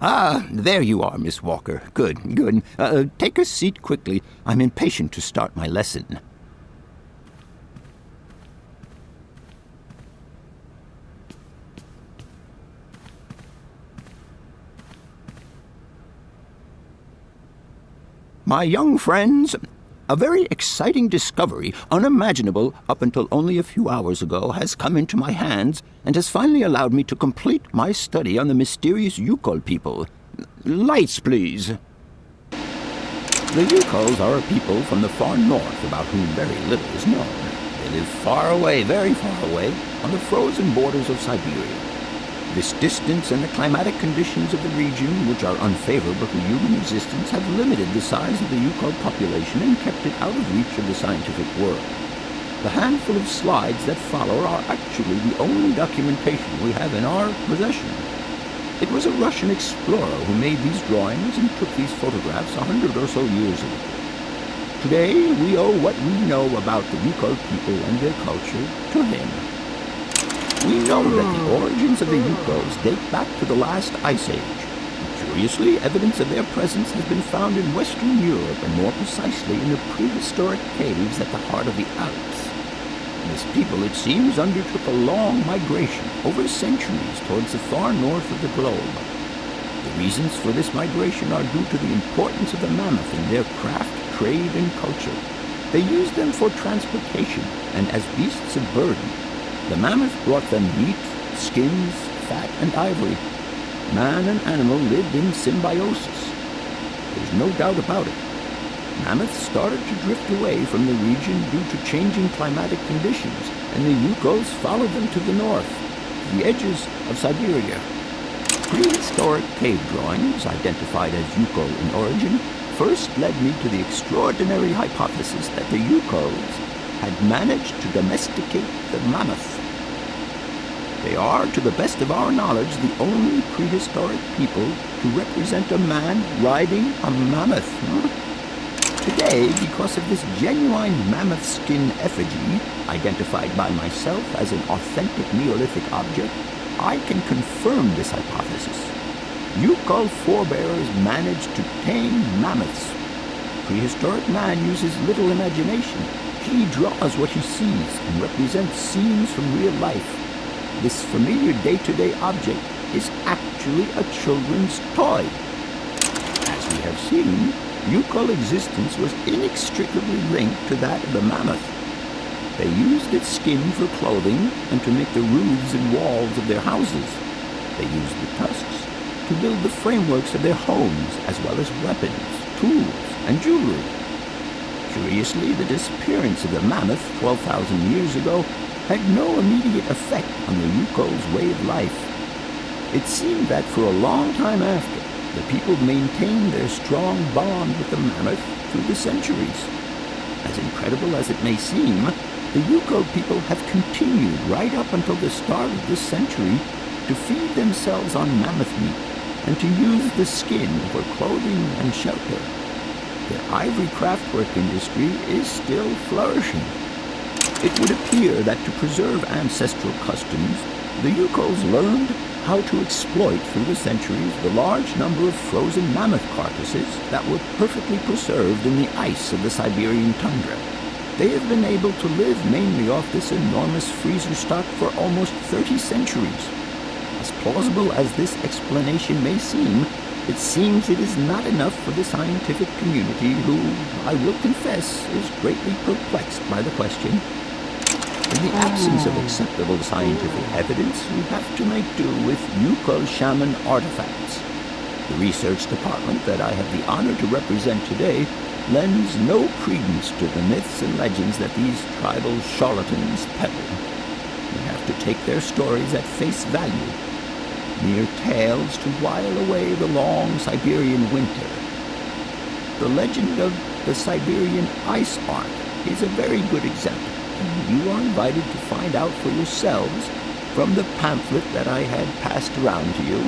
Ah, there you are, Miss Walker. Good, good. Take a seat quickly. I'm impatient to start my lesson. My young friends, a very exciting discovery, unimaginable up until only a few hours ago, has come into my hands and has finally allowed me to complete my study on the mysterious Yukol people. Lights, please. The Yukols are a people from the far north about whom very little is known. They live far away, very far away, on the frozen borders of Syberia. This distance and the climatic conditions of the region, which are unfavorable to human existence, have limited the size of the Yukol population and kept it out of reach of the scientific world. The handful of slides that follow are actually the only documentation we have in our possession. It was a Russian explorer who made these drawings and took these photographs 100 or so years ago. Today, we owe what we know about the Yukol people and their culture to him. We know that the origins of the Yukols date back to the last ice age. Curiously, evidence of their presence has been found in Western Europe, and more precisely in the prehistoric caves at the heart of the Alps. This people, it seems, undertook a long migration over centuries towards the far north of the globe. The reasons for this migration are due to the importance of the mammoth in their craft, trade, and culture. They used them for transportation and as beasts of burden. The mammoth brought them meat, skins, fat, and ivory. Man and animal lived in symbiosis. There's no doubt about it. Mammoths started to drift away from the region due to changing climatic conditions, and the Yukols followed them to the north, to the edges of Syberia. Prehistoric cave drawings, identified as Yukol in origin, first led me to the extraordinary hypothesis that the Yukols had managed to domesticate the mammoth. They are, to the best of our knowledge, the only prehistoric people to represent a man riding a mammoth. Today, because of this genuine mammoth skin effigy, identified by myself as an authentic Neolithic object, I can confirm this hypothesis. Yukol forebears managed to tame mammoths. Prehistoric man uses little imagination. He draws what he sees and represents scenes from real life. This familiar day-to-day object is actually a children's toy. As we have seen, Yukol existence was inextricably linked to that of the mammoth. They used its skin for clothing and to make the roofs and walls of their houses. They used the tusks to build the frameworks of their homes, as well as weapons, tools, and jewelry. Curiously, the disappearance of the mammoth 12,000 years ago had no immediate effect on the Yukol's way of life. It seemed that for a long time after, the people maintained their strong bond with the mammoth through the centuries. As incredible as it may seem, the Yukol people have continued right up until the start of this century to feed themselves on mammoth meat and to use the skin for clothing and shelter. Their ivory craftwork industry is still flourishing. It would appear that to preserve ancestral customs, the Yukols learned how to exploit through the centuries the large number of frozen mammoth carcasses that were perfectly preserved in the ice of the Siberian tundra. They have been able to live mainly off this enormous freezer stock for almost 30 centuries. As plausible as this explanation may seem, it seems it is not enough for the scientific community who, I will confess, is greatly perplexed by the question. In the absence of acceptable scientific evidence, we have to make do with Yukol shaman artifacts. The research department that I have the honor to represent today lends no credence to the myths and legends that these tribal charlatans peddle. We have to take their stories at face value, mere tales to while away the long Siberian winter. The legend of the Siberian ice ark is a very good example. You are invited to find out for yourselves from the pamphlet that I had passed around to you.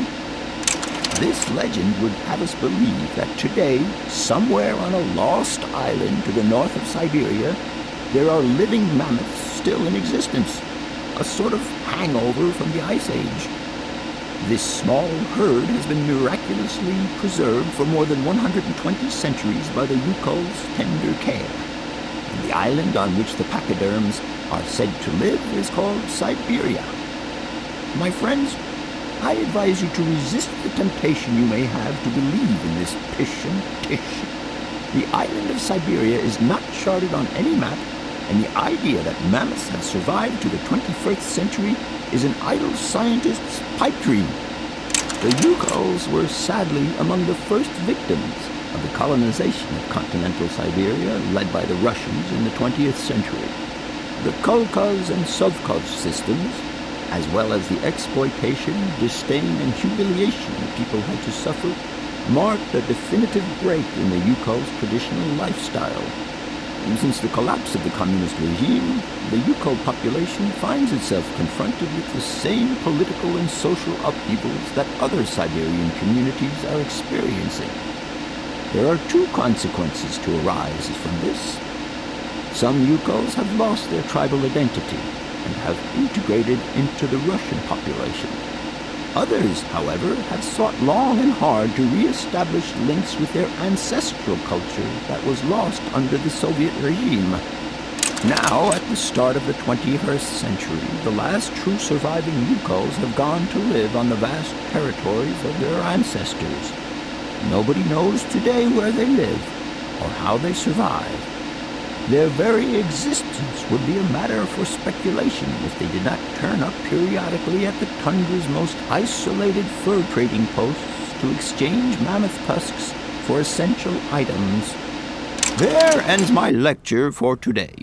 This legend would have us believe that today, somewhere on a lost island to the north of Syberia, there are living mammoths still in existence, a sort of hangover from the Ice Age. This small herd has been miraculously preserved for more than 120 centuries by the Yukol's tender care. And the island on which the pachyderms are said to live is called Syberia. My friends, I advise you to resist the temptation you may have to believe in this pish and tish. The island of Syberia is not charted on any map, and the idea that mammoths have survived to the 21st century is an idle scientist's pipe dream. The Yukols were sadly among the first victims of the colonization of continental Siberia led by the Russians in the 20th century. The Kolkhoz and Sovkhoz systems, as well as the exploitation, disdain, and humiliation people had to suffer, marked a definitive break in the Yukol's traditional lifestyle. And since the collapse of the communist regime, the Yukol population finds itself confronted with the same political and social upheavals that other Siberian communities are experiencing. There are two consequences to arise from this. Some Yukols have lost their tribal identity and have integrated into the Russian population. Others, however, have sought long and hard to re-establish links with their ancestral culture that was lost under the Soviet regime. Now, at the start of the 21st century, the last true surviving Yukols have gone to live on the vast territories of their ancestors. Nobody knows today where they live or how they survive. Their very existence would be a matter for speculation if they did not turn up periodically at the tundra's most isolated fur trading posts to exchange mammoth tusks for essential items. There ends my lecture for today.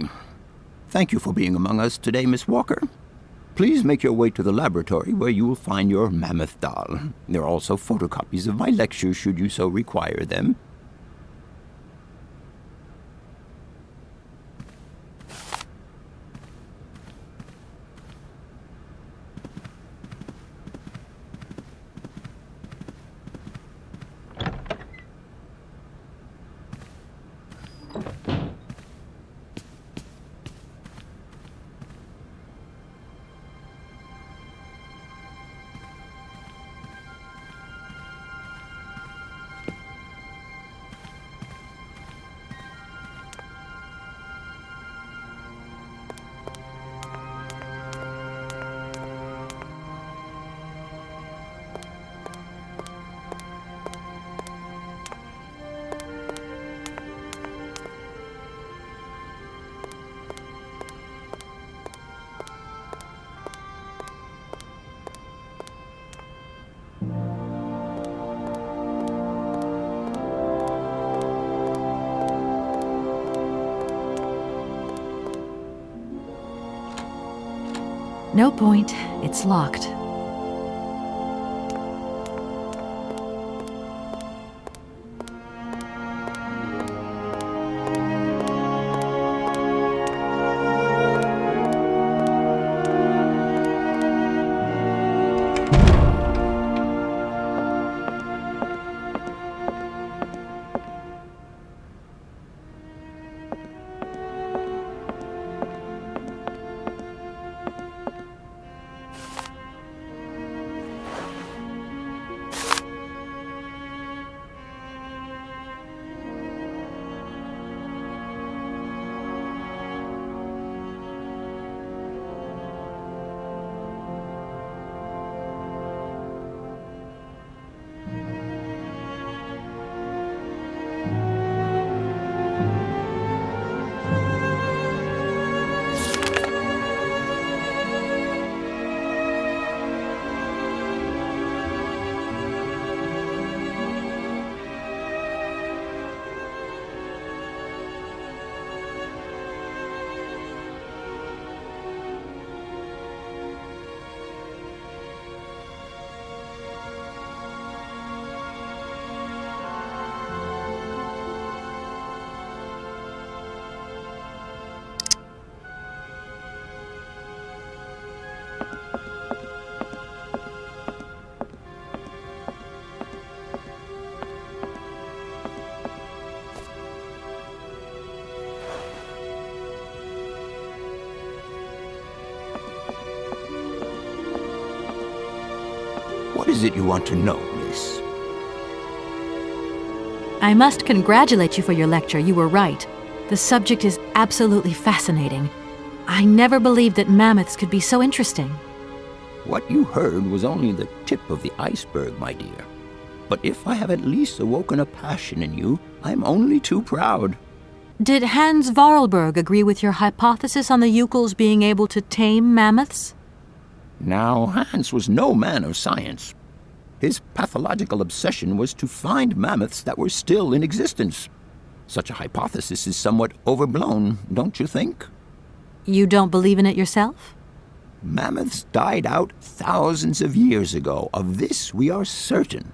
Thank you for being among us today, Miss Walker. Please make your way to the laboratory where you will find your mammoth doll. There are also photocopies of my lectures should you so require them. No point. It's locked. What is it you want to know, miss? I must congratulate you for your lecture. You were right. The subject is absolutely fascinating. I never believed that mammoths could be so interesting. What you heard was only the tip of the iceberg, my dear. But if I have at least awoken a passion in you, I'm only too proud. Did Hans Vorarlberg agree with your hypothesis on the Ukels being able to tame mammoths? Now, Hans was no man of science. His pathological obsession was to find mammoths that were still in existence. Such a hypothesis is somewhat overblown, don't you think? You don't believe in it yourself? Mammoths died out thousands of years ago. Of this we are certain.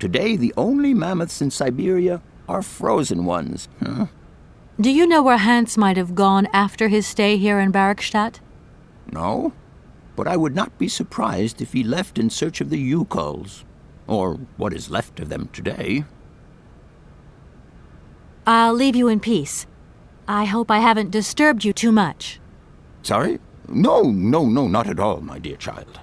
Today, the only mammoths in Syberia are frozen ones. Do you know where Hans might have gone after his stay here in Barrackstadt? No, but I would not be surprised if he left in search of the Ukels, or what is left of them today. I'll leave you in peace. I hope I haven't disturbed you too much. Sorry? No, not at all, my dear child.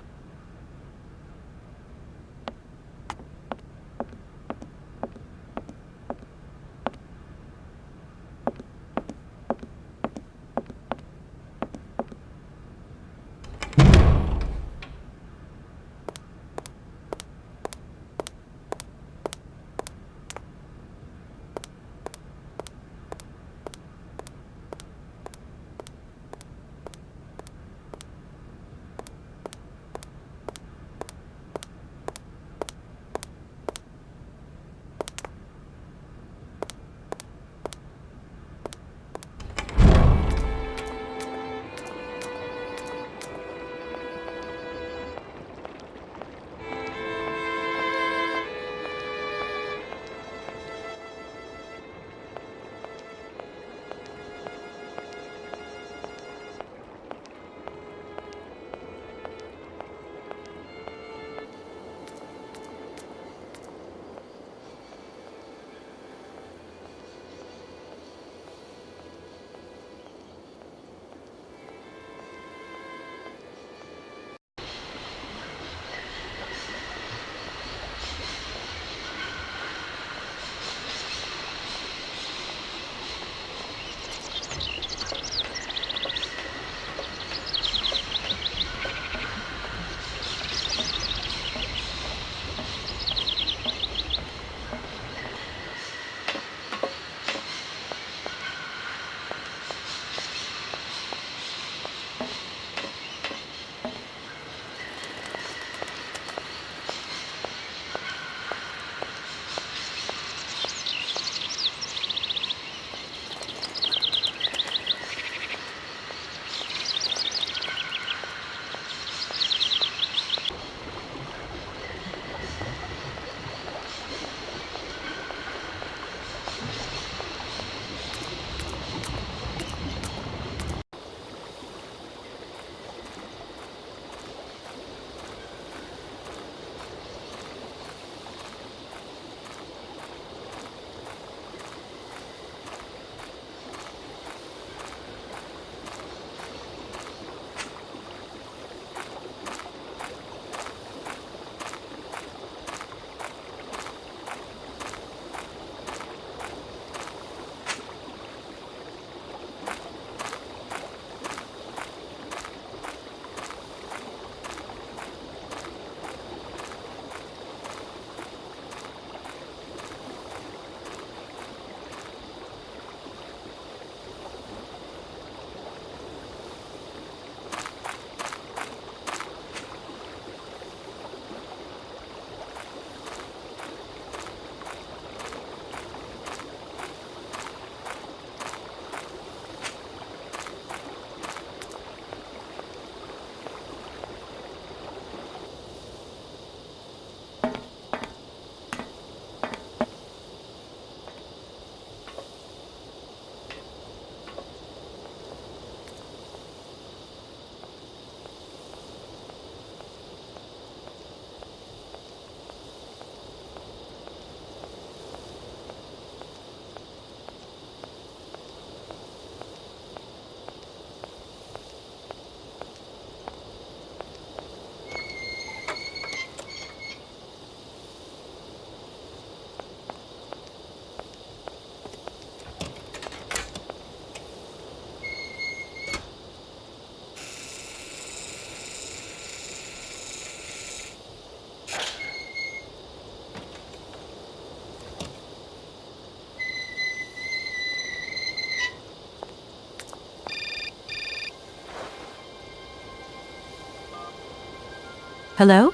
Hello?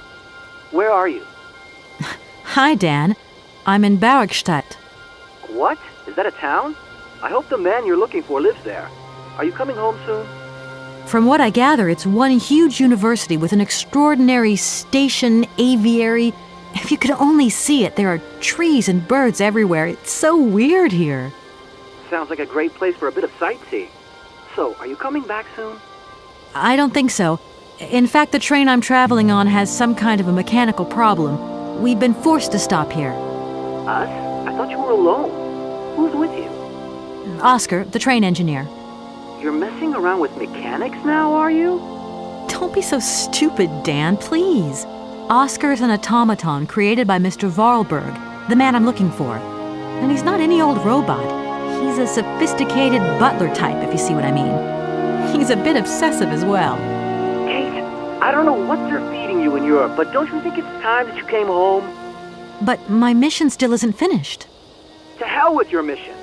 Where are you? Hi, Dan. I'm in Barrickstadt. What? Is that a town? I hope the man you're looking for lives there. Are you coming home soon? From what I gather, it's one huge university with an extraordinary station aviary. If you could only see it, there are trees and birds everywhere. It's so weird here. Sounds like a great place for a bit of sightseeing. So, are you coming back soon? I don't think so. In fact, the train I'm traveling on has some kind of a mechanical problem. We've been forced to stop here. Us? I thought you were alone. Who's with you? Oscar, the train engineer. You're messing around with mechanics now, are you? Don't be so stupid, Dan, please. Oscar's an automaton created by Mr. Varlberg, the man I'm looking for. And he's not any old robot. He's a sophisticated butler type, if you see what I mean. He's a bit obsessive as well. Kate, I don't know what they're feeding you in Europe, but don't you think it's time that you came home? But my mission still isn't finished. To hell with your mission.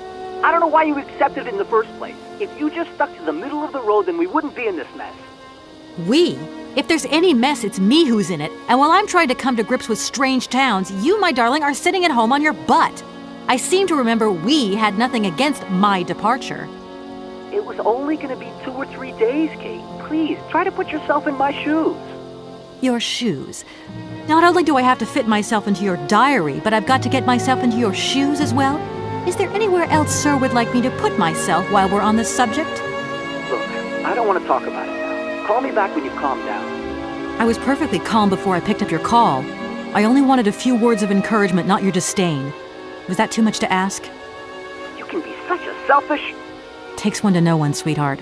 I don't know why you accepted it in the first place. If you just stuck to the middle of the road, then we wouldn't be in this mess. We? If there's any mess, it's me who's in it. And while I'm trying to come to grips with strange towns, you, my darling, are sitting at home on your butt. I seem to remember we had nothing against my departure. It was only going to be 2 or 3 days, Kate. Please, try to put yourself in my shoes. Your shoes. Not only do I have to fit myself into your diary, but I've got to get myself into your shoes as well? Is there anywhere else Sir would like me to put myself while we're on this subject? Look, I don't want to talk about it now. Call me back when you've calmed down. I was perfectly calm before I picked up your call. I only wanted a few words of encouragement, not your disdain. Was that too much to ask? You can be such a selfish... Takes one to know one, sweetheart.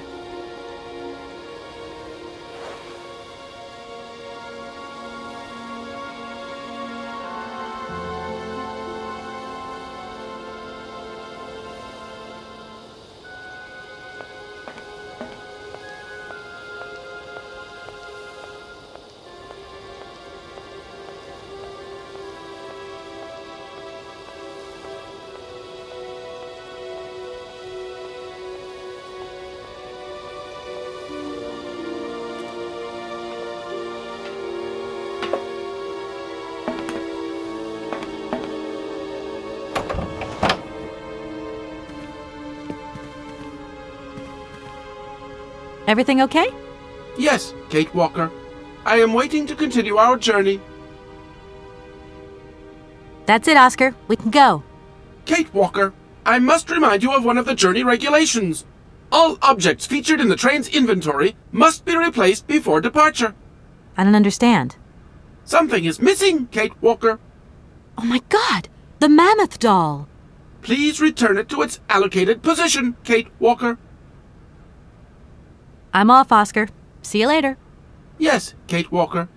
Everything okay? Yes, Kate Walker. I am waiting to continue our journey. That's it, Oscar. We can go. Kate Walker, I must remind you of one of the journey regulations. All objects featured in the train's inventory must be replaced before departure. I don't understand. Something is missing, Kate Walker. Oh my God! The mammoth doll! Please return it to its allocated position, Kate Walker. I'm off, Oscar. See you later. Yes, Kate Walker.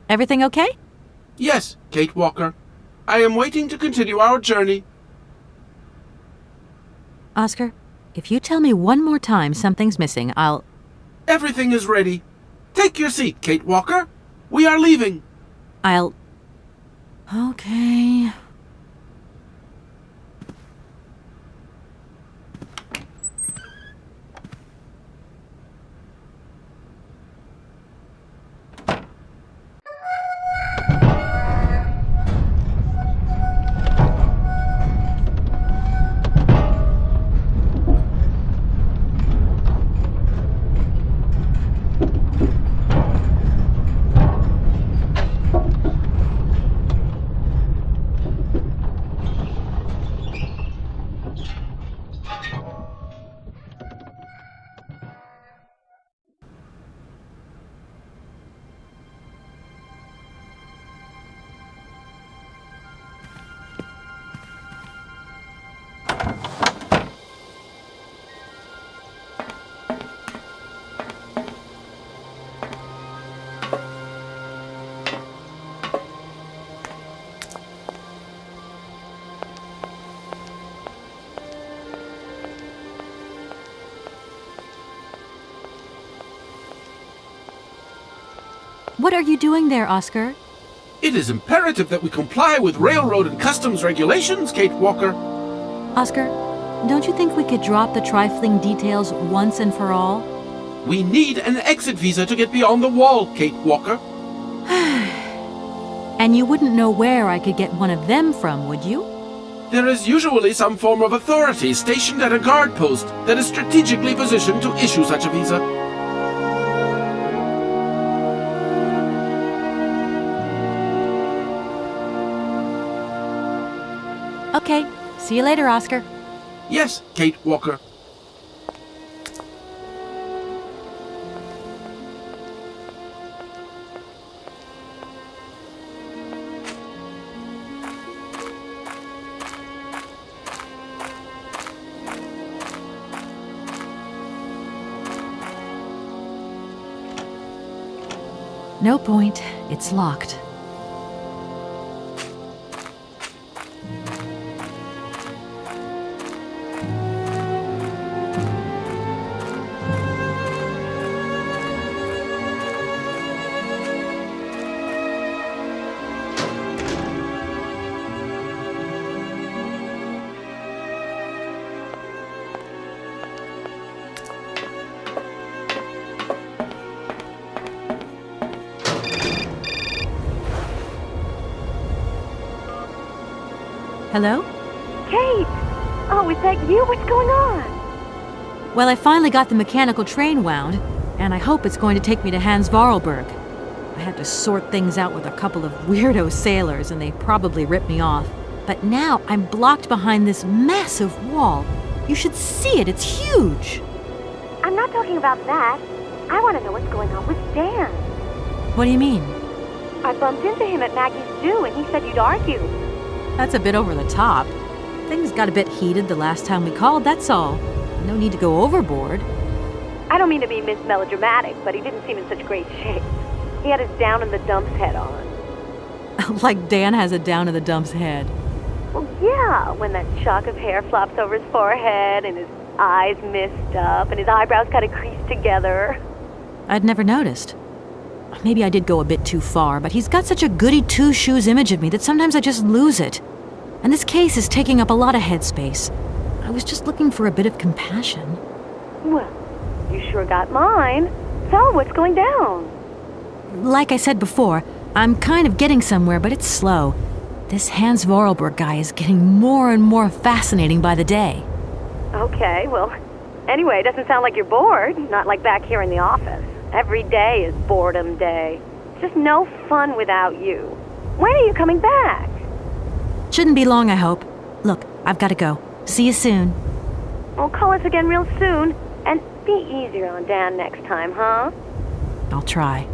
Everything okay? Yes, Kate Walker. I am waiting to continue our journey. Oscar, if you tell me one more time something's missing, I'll... Everything is ready. Take your seat, Kate Walker. We are leaving. I'll... Okay... What are you doing there, Oscar? It is imperative that we comply with railroad and customs regulations, Kate Walker. Oscar, don't you think we could drop the trifling details once and for all? We need an exit visa to get beyond the wall, Kate Walker. And you wouldn't know where I could get one of them from, would you? There is usually some form of authority stationed at a guard post that is strategically positioned to issue such a visa. Okay, see you later, Oscar. Yes, Kate Walker. No point. It's locked. Hello? Kate! Oh, is that you? What's going on? Well, I finally got the mechanical train wound, and I hope it's going to take me to Hans Vorarlberg. I had to sort things out with a couple of weirdo sailors, and they probably ripped me off. But now I'm blocked behind this massive wall. You should see it, it's huge! I'm not talking about that. I want to know what's going on with Dan. What do you mean? I bumped into him at Maggie's Zoo, and he said you'd argued. That's a bit over the top. Things got a bit heated the last time we called, that's all. No need to go overboard. I don't mean to be Miss Melodramatic, but he didn't seem in such great shape. He had his down-in-the-dumps head on. Like Dan has a down-in-the-dumps head. Well, yeah, when that shock of hair flops over his forehead, and his eyes mist up, and his eyebrows kind of creased together. I'd never noticed. Maybe I did go a bit too far, but he's got such a goody two-shoes image of me that sometimes I just lose it. And this case is taking up a lot of headspace. I was just looking for a bit of compassion. Well, you sure got mine. So, what's going down? Like I said before, I'm kind of getting somewhere, but it's slow. This Hans Vorarlberg guy is getting more and more fascinating by the day. Okay, well, anyway, it doesn't sound like you're bored. Not like back here in the office. Every day is boredom day. It's just no fun without you. When are you coming back? Shouldn't be long, I hope. Look, I've got to go. See you soon. Well, call us again real soon. And be easier on Dan next time, huh? I'll try.